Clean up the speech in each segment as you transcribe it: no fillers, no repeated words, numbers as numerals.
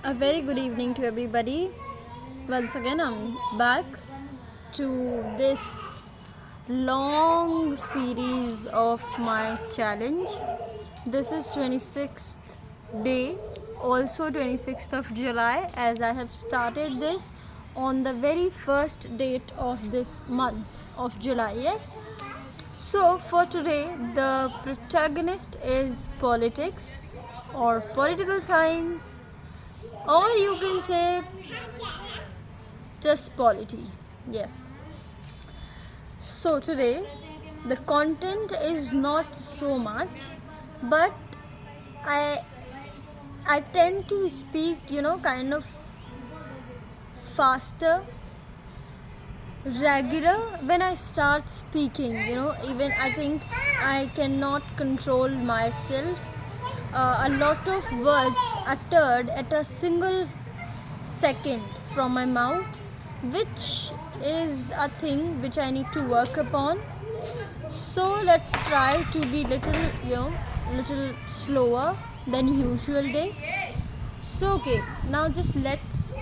A very good evening to everybody. Once again, I'm back to this long series of my challenge. This is 26th day, also 26th of July, as I have started this on the very first date of this month of July. Yes. So for today, the protagonist is politics or political science, or you can say just polity. Yes. So today the content is not so much, but I I tend to speak, kind of faster, regular when I start speaking. Even I think I cannot control myself. A lot of words uttered at a single second from my mouth, which is a thing which I need to work upon. So let's try to be little slower than usual day. So okay, now just let's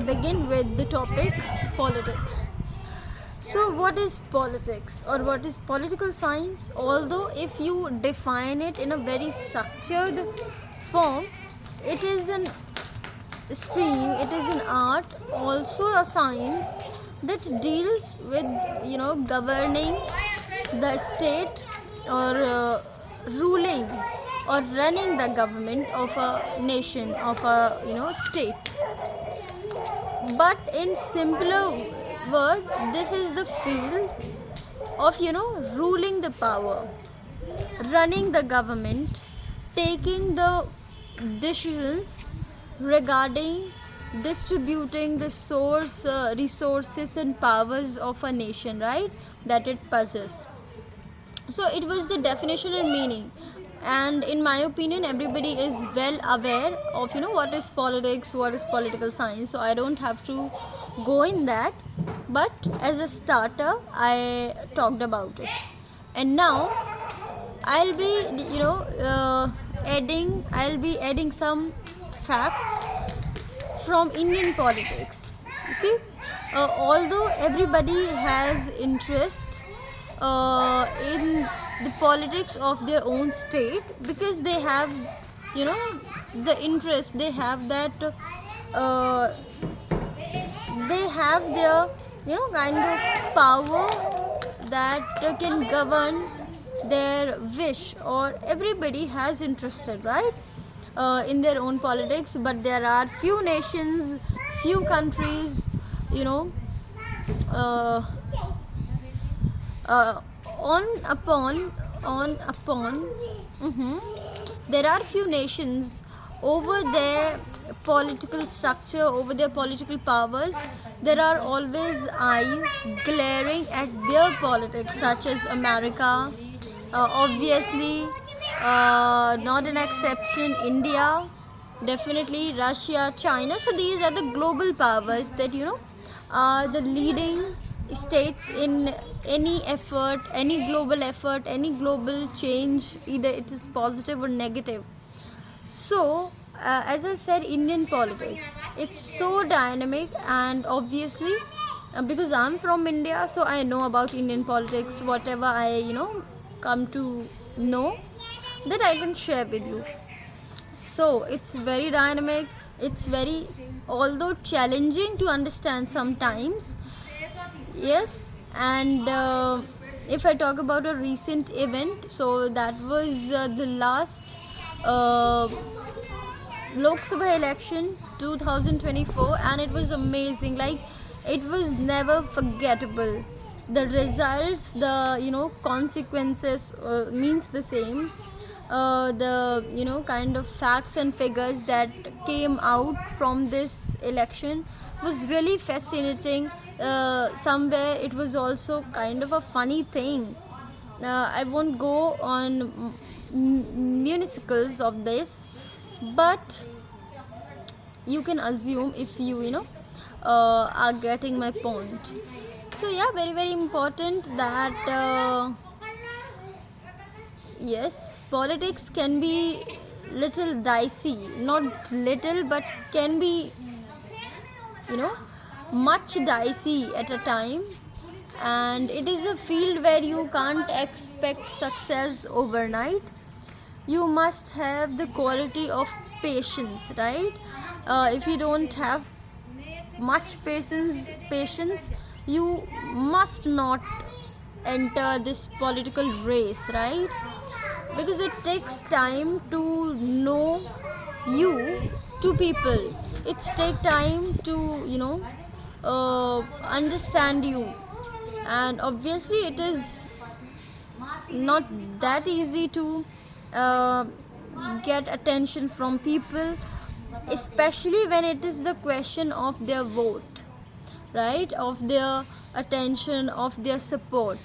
begin with the topic politics. So what is politics or what is political science? Although if you define it in a very structured form, it is an stream, it is an art, also a science that deals with governing the state, or ruling or running the government of a nation, of a state. But in simpler word, this is the field of ruling the power, running the government, taking the decisions regarding distributing the resources and powers of a nation, right, that it possesses. So it was the definition and meaning, and in my opinion everybody is well aware of what is politics, what is political science, so I don't have to go in that. But as a starter I talked about it, and now I'll be adding some facts from Indian politics. You see, although everybody has interest in the politics of their own state, because they have the interest, they have that they have their kind of power that can govern their wish, or everybody has interested, right, in their own politics. But there are few nations, few countries, you know uh, uh, on upon there are few nations over their political structure, over their political powers. There are always eyes glaring at their politics, such as America, obviously, not an exception, India, definitely Russia, China. So these are the global powers that are the leading states in any effort, any global effort, any global change, either it is positive or negative. So as I said, Indian politics, it's so dynamic, and obviously because I'm from India, so I know about Indian politics, whatever I come to know, that I can share with you. So it's very dynamic, it's very, although challenging to understand sometimes. Yes. And if I talk about a recent event, so that was the last uh, Lok Sabha election 2024, and it was amazing. Like, it was never forgettable. The results, the consequences means the same. The kind of facts and figures that came out from this election was really fascinating. Somewhere it was also kind of a funny thing. I won't go on municipals of this, but you can assume if are getting my point. So yeah, very very important that yes, politics can be little dicey, not little, but can be, you know, much dicey at a time, and it is a field where you can't expect success overnight. You must have the quality of patience, right? If you don't have much patience, you must not enter this political race, right? Because it takes time to know you to people. It's take time to, understand you, and obviously it is not that easy to uh, get attention from people, especially when it is the question of their vote, right, of their attention, of their support.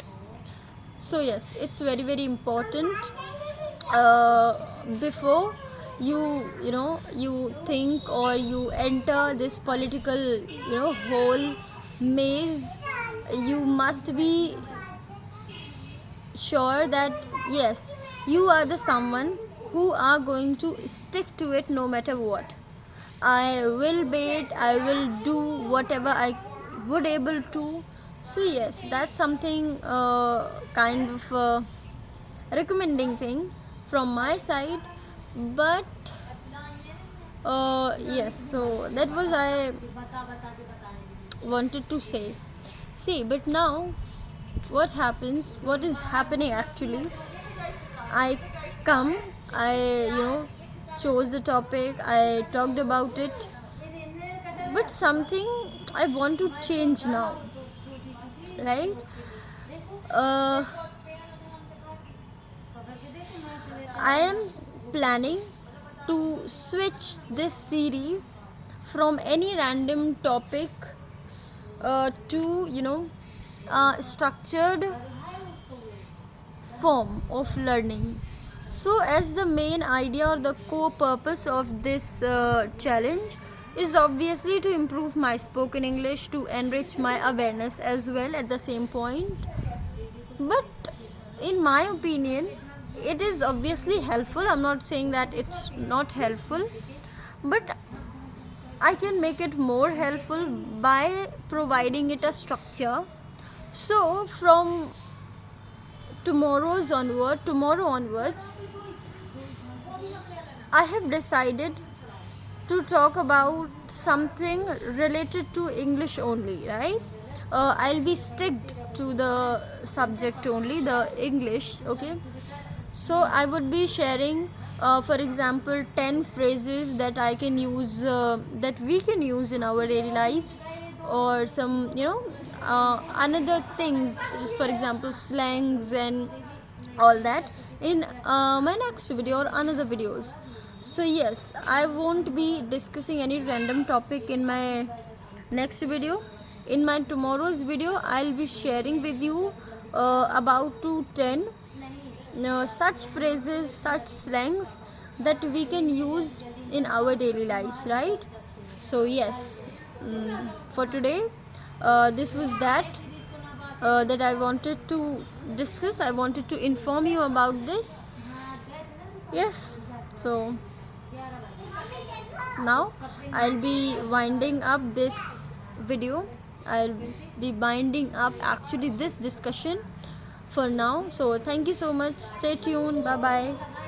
So yes, it's very very important, before you think or you enter this political whole maze. You must be sure that yes, you are the someone who are going to stick to it no matter what. I will wait, I will do whatever I would able to. So yes, that's something kind of recommending thing from my side. But yes, so that was I wanted to say. See, but now what is happening actually, I come, I chose a topic, I talked about it, but something I want to change now, right? uh, I am planning to switch this series from any random topic to structured form of learning. So, as the main idea or the core purpose of this challenge is obviously to improve my spoken English, to enrich my awareness as well at the same point. But in my opinion, it is obviously helpful. I'm not saying that it's not helpful, but I can make it more helpful by providing it a structure. So, from tomorrow onwards, I have decided to talk about something related to English only, right? I'll be sticked to the subject only, the English, okay? So I would be sharing, for example, 10 phrases that I can use, that we can use in our daily lives, or some, another things, for example, slangs and all that, in my next video or another videos. So yes, I won't be discussing any random topic in my next video. In my tomorrow's video, I'll be sharing with you about to 10 such phrases, such slangs that we can use in our daily lives, right? So yes, for today, this was that I wanted to discuss. I wanted to inform you about this. Yes, so now I'll be winding up this video. I'll be binding up actually this discussion for now. So thank you so much. Stay tuned. Bye bye.